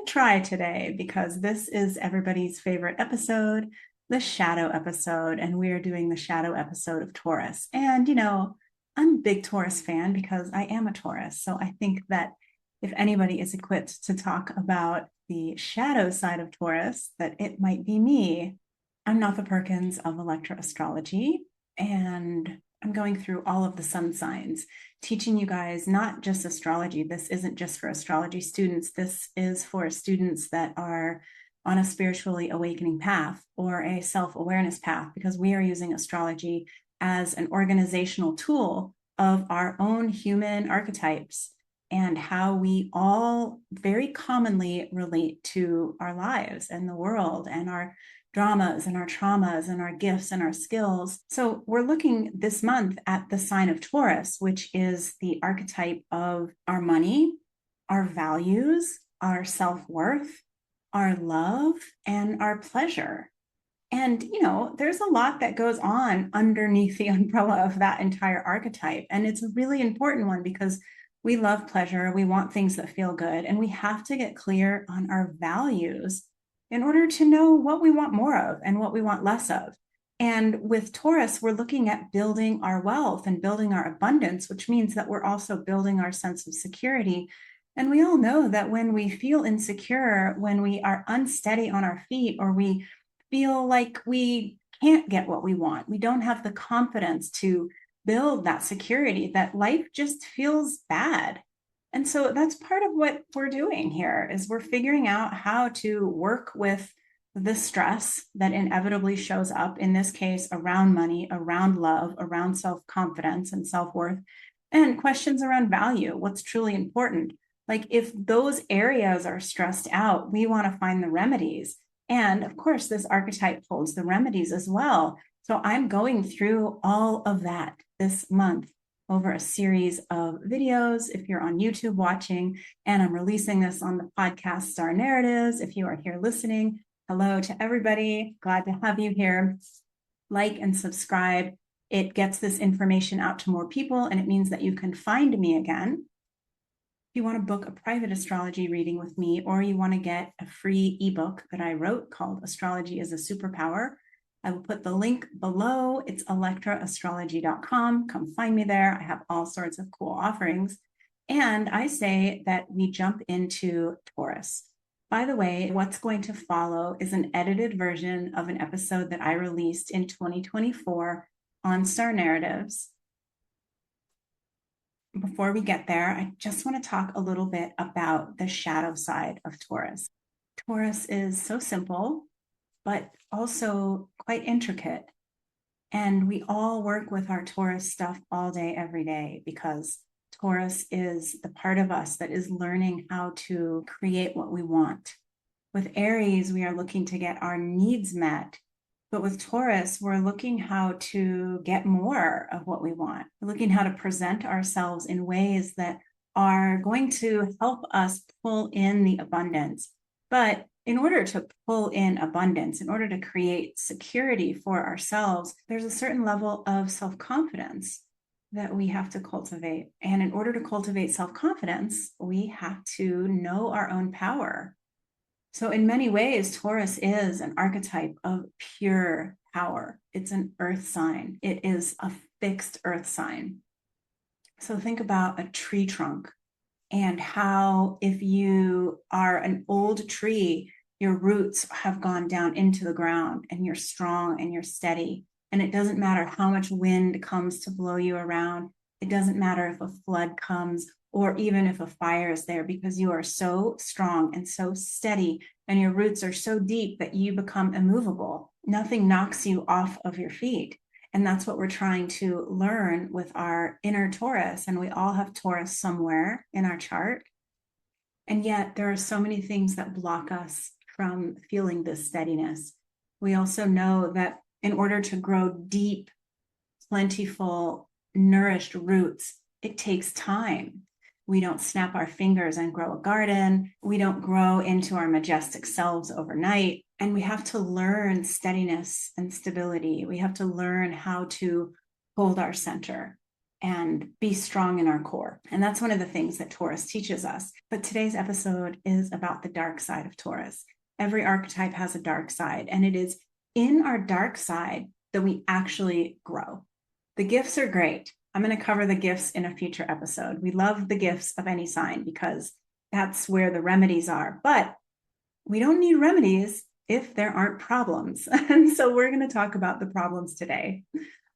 Try today because this is everybody's favorite episode, the Shadow episode, and we are doing the Shadow episode of Taurus. And I'm a big Taurus fan because I am a Taurus. So I think that if anybody is equipped to talk about the shadow side of Taurus, that it might be me. I'm Notha Perkins of Electroastrology, and I'm going through all of the sun signs, teaching you guys not just astrology. This isn't just for astrology students. This is for students that are on a spiritually awakening path or a self-awareness path, because we are using astrology as an organizational tool of our own human archetypes and how we all very commonly relate to our lives and the world and our dramas and our traumas and our gifts and our skills. So we're looking this month at the sign of Taurus, which is the archetype of our money, our values, our self-worth, our love, and our pleasure. And, there's a lot that goes on underneath the umbrella of that entire archetype. And it's a really important one because we love pleasure. We want things that feel good. And we have to get clear on our values in order to know what we want more of and what we want less of. And with Taurus, we're looking at building our wealth and building our abundance, which means that we're also building our sense of security. And we all know that when we feel insecure, when we are unsteady on our feet, or we feel like we can't get what we want, we don't have the confidence to build that security, that life just feels bad. And so that's part of what we're doing here is we're figuring out how to work with the stress that inevitably shows up, in this case, around money, around love, around self-confidence and self-worth, and questions around value, what's truly important. Like if those areas are stressed out, we want to find the remedies. And of course, this archetype holds the remedies as well. So I'm going through all of that this month over a series of videos. If you're on YouTube watching, and I'm releasing this on the podcast Star Narratives, if you are here listening, hello to everybody. Glad to have you here. Like and subscribe. It gets this information out to more people, and it means that you can find me again. If you want to book a private astrology reading with me, or you want to get a free ebook that I wrote called Astrology is a Superpower, I will put the link below. It's electroastrology.com. Come find me there. I have all sorts of cool offerings. And I say that we jump into Taurus. By the way, what's going to follow is an edited version of an episode that I released in 2024 on Star Narratives. Before we get there, I just want to talk a little bit about the shadow side of Taurus. Taurus is so simple, but also quite intricate. And we all work with our Taurus stuff all day, every day, because Taurus is the part of us that is learning how to create what we want. With Aries, we are looking to get our needs met. But with Taurus, we're looking how to get more of what we want. We're looking how to present ourselves in ways that are going to help us pull in the abundance. But in order to pull in abundance, in order to create security for ourselves, there's a certain level of self-confidence that we have to cultivate. And in order to cultivate self-confidence, we have to know our own power. So in many ways, Taurus is an archetype of pure power. It's an earth sign. It is a fixed earth sign. So think about a tree trunk, and how if you are an old tree, your roots have gone down into the ground and you're strong and you're steady. And it doesn't matter how much wind comes to blow you around. It doesn't matter if a flood comes or even if a fire is there, because you are so strong and so steady and your roots are so deep that you become immovable. Nothing knocks you off of your feet. And that's what we're trying to learn with our inner Taurus. And we all have Taurus somewhere in our chart. And yet there are so many things that block us from feeling this steadiness. We also know that in order to grow deep, plentiful, nourished roots, it takes time. We don't snap our fingers and grow a garden. We don't grow into our majestic selves overnight. And we have to learn steadiness and stability. We have to learn how to hold our center and be strong in our core. And that's one of the things that Taurus teaches us. But today's episode is about the dark side of Taurus. Every archetype has a dark side, and it is in our dark side that we actually grow. The gifts are great. I'm going to cover the gifts in a future episode. We love the gifts of any sign because that's where the remedies are. But we don't need remedies if there aren't problems. And so we're going to talk about the problems today.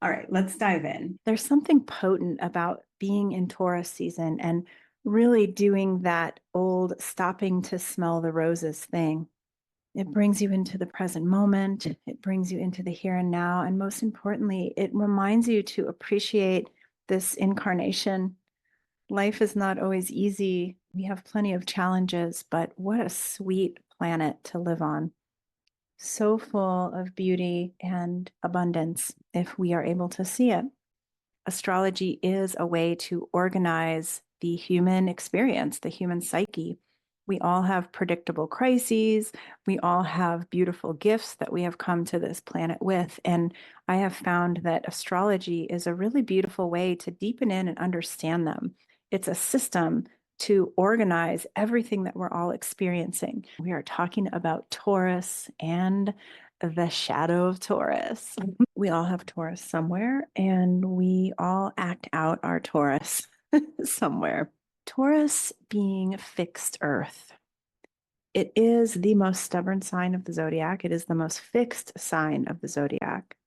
All right, let's dive in. There's something potent about being in Taurus season and really doing that old stopping to smell the roses thing. It brings you into the present moment. It brings you into the here and now. And most importantly, it reminds you to appreciate this incarnation. Life is not always easy. We have plenty of challenges, but what a sweet planet to live on. So full of beauty and abundance if we are able to see it. Astrology is a way to organize the human experience, the human psyche. We all have predictable crises. We all have beautiful gifts that we have come to this planet with. And I have found that astrology is a really beautiful way to deepen in and understand them. It's a system to organize everything that we're all experiencing. We are talking about Taurus and the shadow of Taurus. We all have Taurus somewhere, and we all act out our Taurus somewhere. Taurus being fixed earth. It is the most stubborn sign of the zodiac. It is the most fixed sign of the zodiac.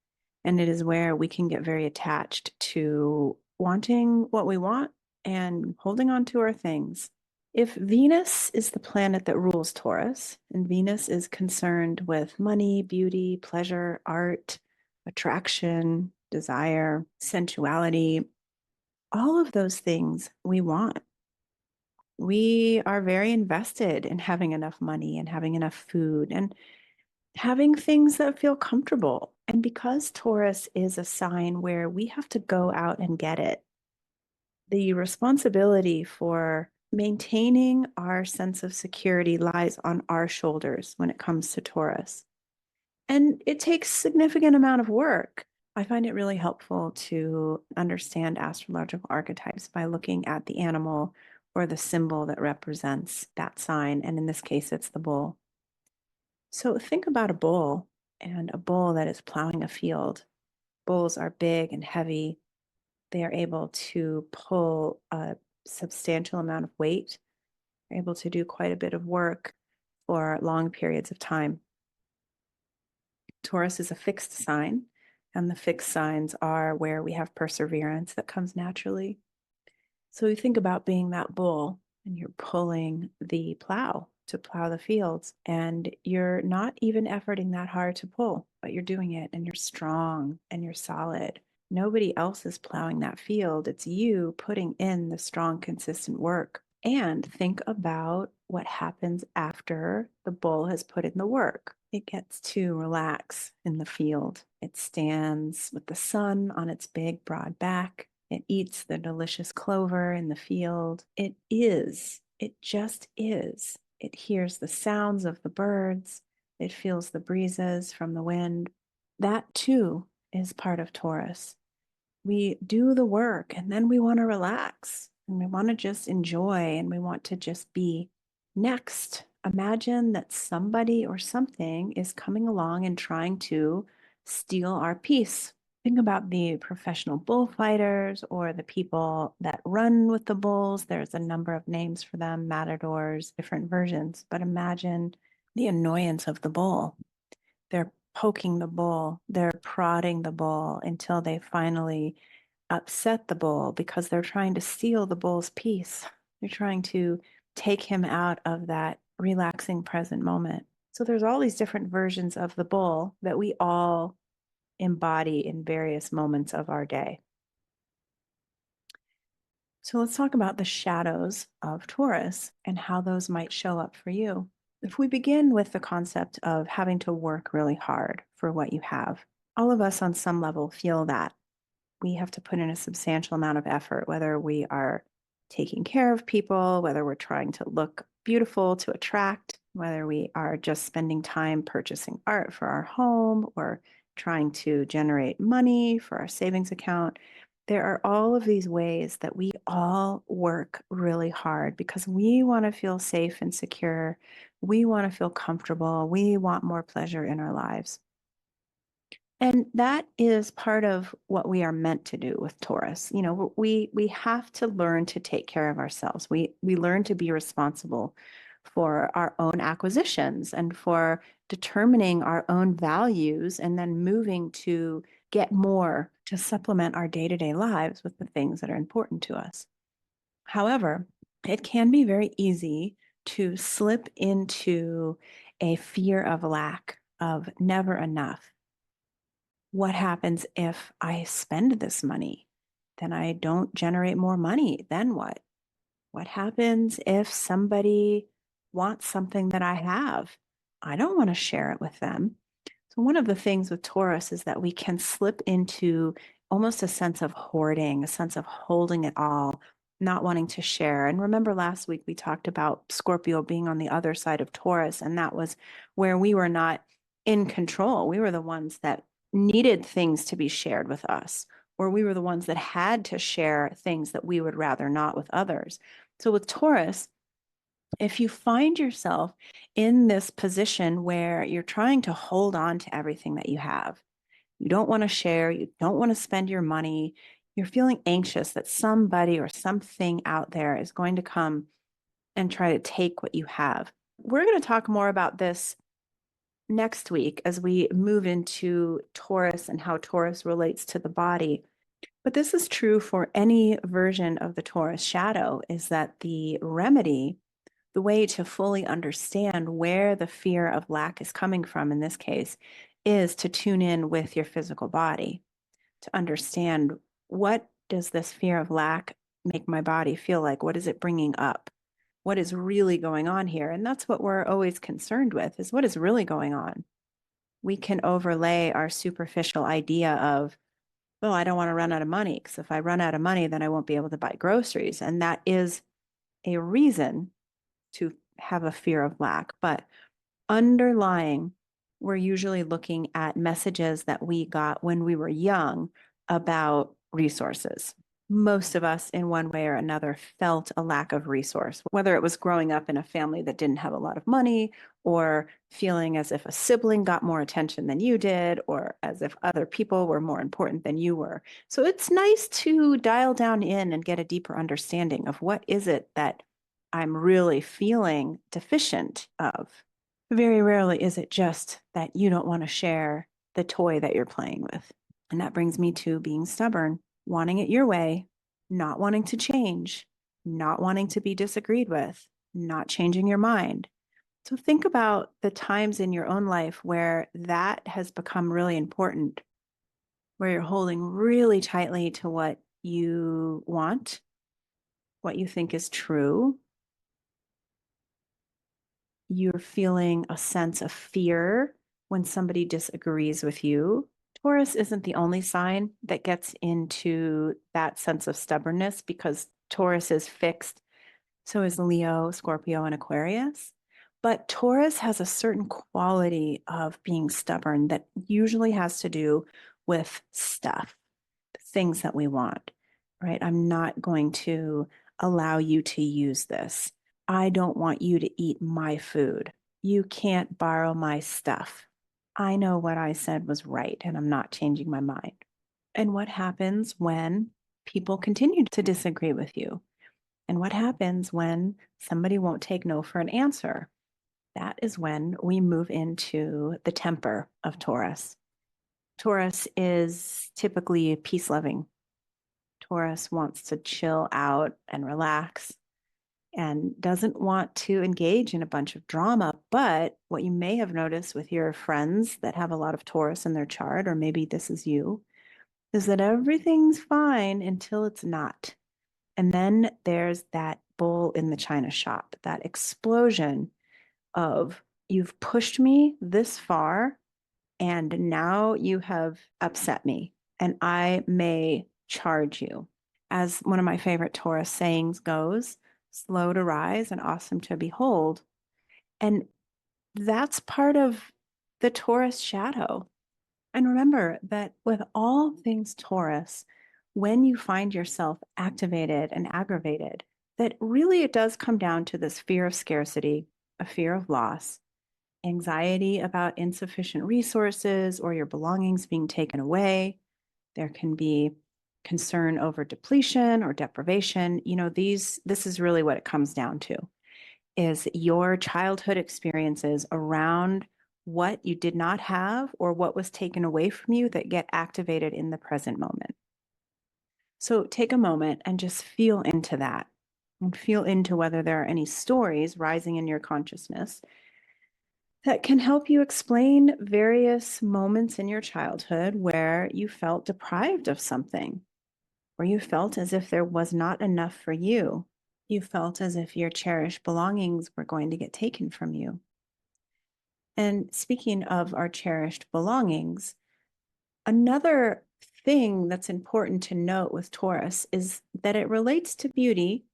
And it is where we can get very attached to wanting what we want and holding on to our things. If Venus is the planet that rules Taurus, and Venus is concerned with money, beauty, pleasure, art, attraction, desire, sensuality, all of those things we want. We are very invested in having enough money and having enough food and having things that feel comfortable. And because Taurus is a sign where we have to go out and get it, the responsibility for maintaining our sense of security lies on our shoulders when it comes to Taurus. And it takes significant amount of work. I find it really helpful to understand astrological archetypes by looking at the animal or the symbol that represents that sign. And in this case, it's the bull. So think about a bull and a bull that is plowing a field. Bulls are big and heavy. They are able to pull a substantial amount of weight. They're able to do quite a bit of work for long periods of time. Taurus is a fixed sign, and the fixed signs are where we have perseverance that comes naturally. So you think about being that bull and you're pulling the plow to plow the fields, and you're not even efforting that hard to pull, but you're doing it and you're strong and you're solid. Nobody else is plowing that field. It's you putting in the strong, consistent work. And think about what happens after the bull has put in the work. It gets to relax in the field. It stands with the sun on its big, broad back. It eats the delicious clover in the field. It just is. It hears the sounds of the birds. It feels the breezes from the wind. That too is part of Taurus. We do the work and then we want to relax and we want to just enjoy and we want to just be. Next, imagine that somebody or something is coming along and trying to steal our peace. Think about the professional bullfighters or the people that run with the bulls. There's a number of names for them, matadors, different versions. But imagine the annoyance of the bull. They're poking the bull, they're prodding the bull until they finally upset the bull because they're trying to steal the bull's peace. They're trying to take him out of that relaxing present moment. So there's all these different versions of the bull that we all embody in various moments of our day. So let's talk about the shadows of Taurus and how those might show up for you. If we begin with the concept of having to work really hard for what you have, all of us on some level feel that. We have to put in a substantial amount of effort, whether we are taking care of people, whether we're trying to look beautiful to attract, whether we are just spending time purchasing art for our home or trying to generate money for our savings account. There are all of these ways that we all work really hard because we want to feel safe and secure. We want to feel comfortable. We want more pleasure in our lives. And that is part of what we are meant to do with Taurus. You know, we have to learn to take care of ourselves. We learn to be responsible for our own acquisitions and for determining our own values and then moving to get more to supplement our day-to-day lives with the things that are important to us. However, it can be very easy to slip into a fear of lack, of never enough. What happens if I spend this money? Then I don't generate more money. Then what? What happens if somebody wants something that I have? I don't want to share it with them. So, one of the things with Taurus is that we can slip into almost a sense of hoarding, a sense of holding it all, not wanting to share. And remember, last week we talked about Scorpio being on the other side of Taurus, and that was where we were not in control. We were the ones that needed things to be shared with us, or we were the ones that had to share things that we would rather not with others. So, with Taurus, if you find yourself in this position where you're trying to hold on to everything that you have, you don't want to share, you don't want to spend your money, you're feeling anxious that somebody or something out there is going to come and try to take what you have. We're going to talk more about this next week as we move into Taurus and how Taurus relates to the body. But this is true for any version of the Taurus shadow, is that the remedy, the way to fully understand where the fear of lack is coming from in this case, is to tune in with your physical body, to understand, what does this fear of lack make my body feel like? What is it bringing up? What is really going on here? And that's what we're always concerned with, is what is really going on. We can overlay our superficial idea of, well, I don't want to run out of money, because if I run out of money, then I won't be able to buy groceries. And that is a reason to have a fear of lack. But underlying, we're usually looking at messages that we got when we were young about resources. Most of us, in one way or another, felt a lack of resource, whether it was growing up in a family that didn't have a lot of money, or feeling as if a sibling got more attention than you did, or as if other people were more important than you were. So it's nice to dial down in and get a deeper understanding of, what is it that I'm really feeling deficient of. Very rarely is it just that you don't want to share the toy that you're playing with. And that brings me to being stubborn, wanting it your way, not wanting to change, not wanting to be disagreed with, not changing your mind. So think about the times in your own life where that has become really important, where you're holding really tightly to what you want, what you think is true. You're feeling a sense of fear when somebody disagrees with you. Taurus isn't the only sign that gets into that sense of stubbornness, because Taurus is fixed. So is Leo, Scorpio, and Aquarius. But Taurus has a certain quality of being stubborn that usually has to do with stuff, things that we want, right? I'm not going to allow you to use this. I don't want you to eat my food. You can't borrow my stuff. I know what I said was right, and I'm not changing my mind. And what happens when people continue to disagree with you? And what happens when somebody won't take no for an answer? That is when we move into the temper of Taurus. Taurus is typically peace loving. Taurus wants to chill out and relax and doesn't want to engage in a bunch of drama. But what you may have noticed with your friends that have a lot of Taurus in their chart, or maybe this is you, is that everything's fine until it's not. And then there's that bull in the china shop, that explosion of, you've pushed me this far and now you have upset me and I may charge you. As one of my favorite Taurus sayings goes, slow to rise and awesome to behold. And that's part of the Taurus shadow. And remember that with all things Taurus, when you find yourself activated and aggravated, that really it does come down to this fear of scarcity, a fear of loss, anxiety about insufficient resources or your belongings being taken away. There can be concern over depletion or deprivation. This is really what it comes down to is your childhood experiences around what you did not have or what was taken away from you that get activated in the present moment. So take a moment and just feel into that and feel into whether there are any stories rising in your consciousness that can help you explain various moments in your childhood where you felt deprived of something, where you felt as if there was not enough for you. You felt as if your cherished belongings were going to get taken from you. And speaking of our cherished belongings, another thing that's important to note with Taurus is that it relates to beauty,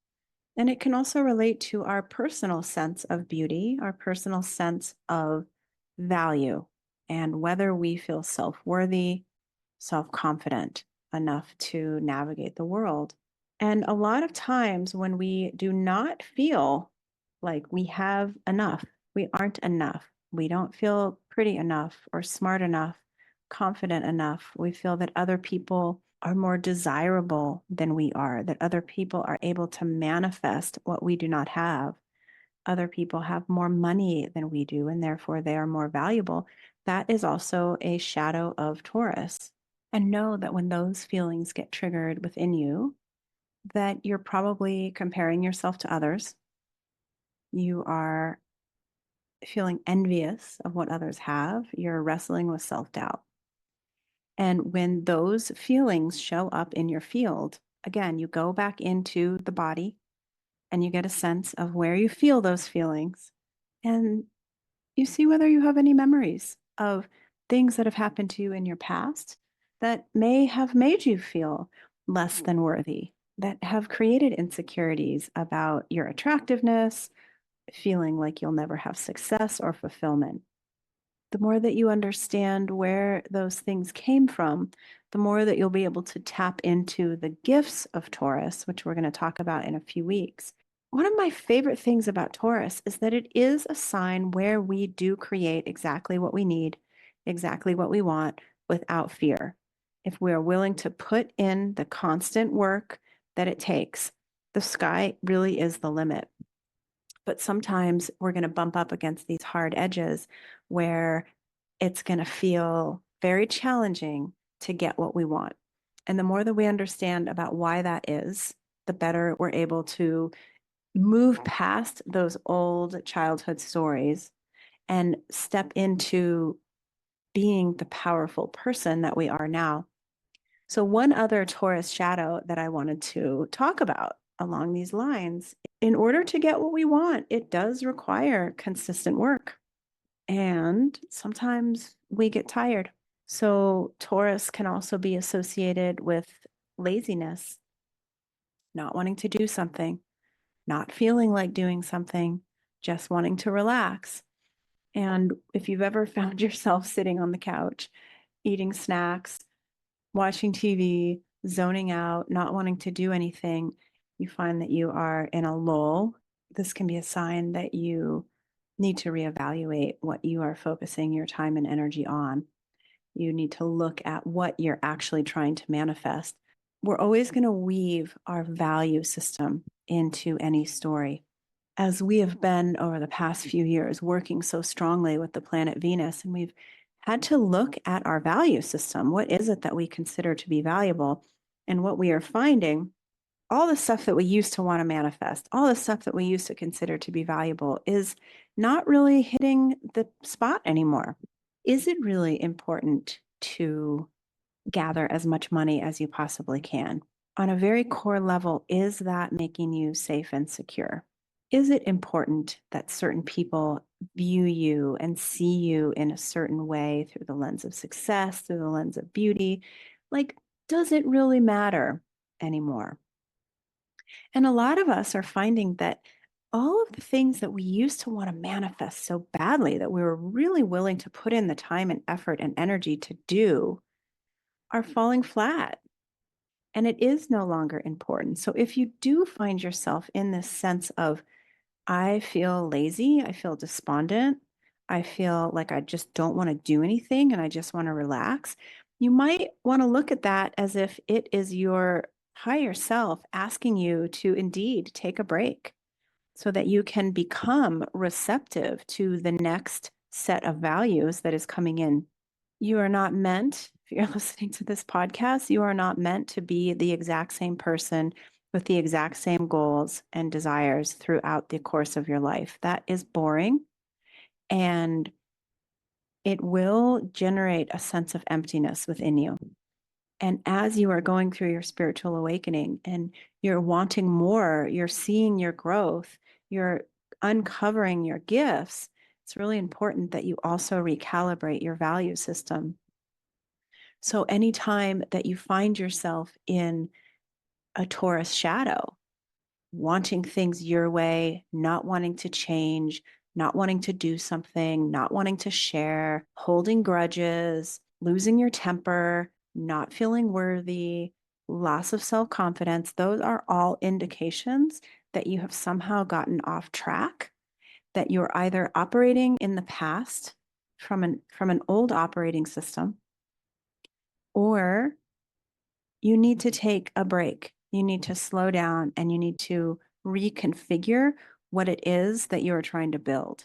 and it can also relate to our personal sense of beauty, our personal sense of value, and whether we feel self-worthy, self-confident enough to navigate the world. And a lot of times when we do not feel like we have enough, we aren't enough, we don't feel pretty enough or smart enough, confident enough, we feel that other people are more desirable than we are, that other people are able to manifest what we do not have. Other people have more money than we do, and therefore they are more valuable. That is also a shadow of Taurus. And know that when those feelings get triggered within you, that you're probably comparing yourself to others. You are feeling envious of what others have. You're wrestling with self doubt. And when those feelings show up in your field, again, you go back into the body and you get a sense of where you feel those feelings. And you see whether you have any memories of things that have happened to you in your past that may have made you feel less than worthy, that have created insecurities about your attractiveness, feeling like you'll never have success or fulfillment. The more that you understand where those things came from, the more that you'll be able to tap into the gifts of Taurus, which we're going to talk about in a few weeks. One of my favorite things about Taurus is that it is a sign where we do create exactly what we need, exactly what we want without fear. If we are willing to put in the constant work that it takes, the sky really is the limit. But sometimes we're going to bump up against these hard edges where it's going to feel very challenging to get what we want. And the more that we understand about why that is, the better we're able to move past those old childhood stories and step into being the powerful person that we are now. So, one other Taurus shadow that I wanted to talk about along these lines, in order to get what we want, it does require consistent work. And sometimes we get tired. So, Taurus can also be associated with laziness, not wanting to do something, not feeling like doing something, just wanting to relax. And if you've ever found yourself sitting on the couch, eating snacks, watching TV, zoning out, not wanting to do anything, you find that you are in a lull. This can be a sign that you need to reevaluate what you are focusing your time and energy on. You need to look at what you're actually trying to manifest. We're always going to weave our value system into any story. As we have been over the past few years working so strongly with the planet Venus, and we've had to look at our value system. What is it that we consider to be valuable? And what we are finding, all the stuff that we used to want to manifest, all the stuff that we used to consider to be valuable is not really hitting the spot anymore. Is it really important to gather as much money as you possibly can? On a very core level, is that making you safe and secure? Is it important that certain people view you and see you in a certain way through the lens of success, through the lens of beauty? Like, does it really matter anymore? And a lot of us are finding that all of the things that we used to want to manifest so badly, that we were really willing to put in the time and effort and energy to do, are falling flat. And it is no longer important. So if you do find yourself in this sense of, I feel lazy, I feel despondent, I feel like I just don't want to do anything and I just want to relax, you might want to look at that as if it is your higher self asking you to indeed take a break so that you can become receptive to the next set of values that is coming in. You are not meant, if you're listening to this podcast, you are not meant to be the exact same person with the exact same goals and desires throughout the course of your life. That is boring, and it will generate a sense of emptiness within you. And as you are going through your spiritual awakening and you're wanting more, you're seeing your growth, you're uncovering your gifts, it's really important that you also recalibrate your value system. So anytime that you find yourself in a Taurus shadow, wanting things your way, not wanting to change, not wanting to do something, not wanting to share, holding grudges, losing your temper, not feeling worthy, loss of self confidence, those are all indications that you have somehow gotten off track, that you're either operating in the past from an old operating system, or you need to take a break. You need to slow down and you need to reconfigure what it is that you are trying to build.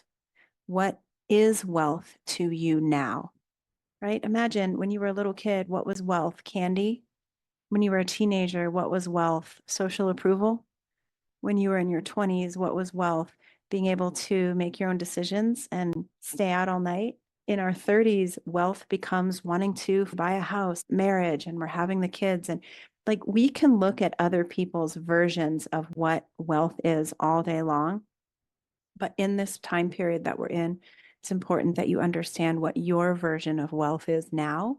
What is wealth to you now, right? Imagine when you were a little kid, what was wealth? Candy. When you were a teenager, what was wealth? Social approval. When you were in your 20s, what was wealth? Being able to make your own decisions and stay out all night. In our 30s, wealth becomes wanting to buy a house, marriage, and we're having the kids. And like we can look at other people's versions of what wealth is all day long. But in this time period that we're in, it's important that you understand what your version of wealth is now,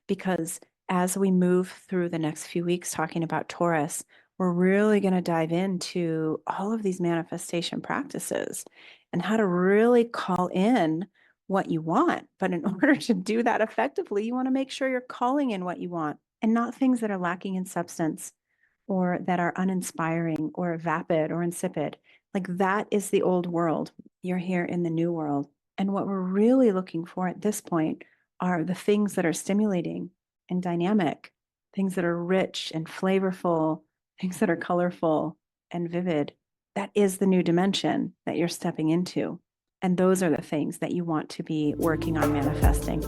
because as we move through the next few weeks talking about Taurus, we're really going to dive into all of these manifestation practices and how to really call in what you want. But in order to do that effectively, you want to make sure you're calling in what you want and not things that are lacking in substance or that are uninspiring or vapid or insipid. Like that is the old world. You're here in the new world. And what we're really looking for at this point are the things that are stimulating and dynamic, things that are rich and flavorful, things that are colorful and vivid. That is the new dimension that you're stepping into. And those are the things that you want to be working on manifesting.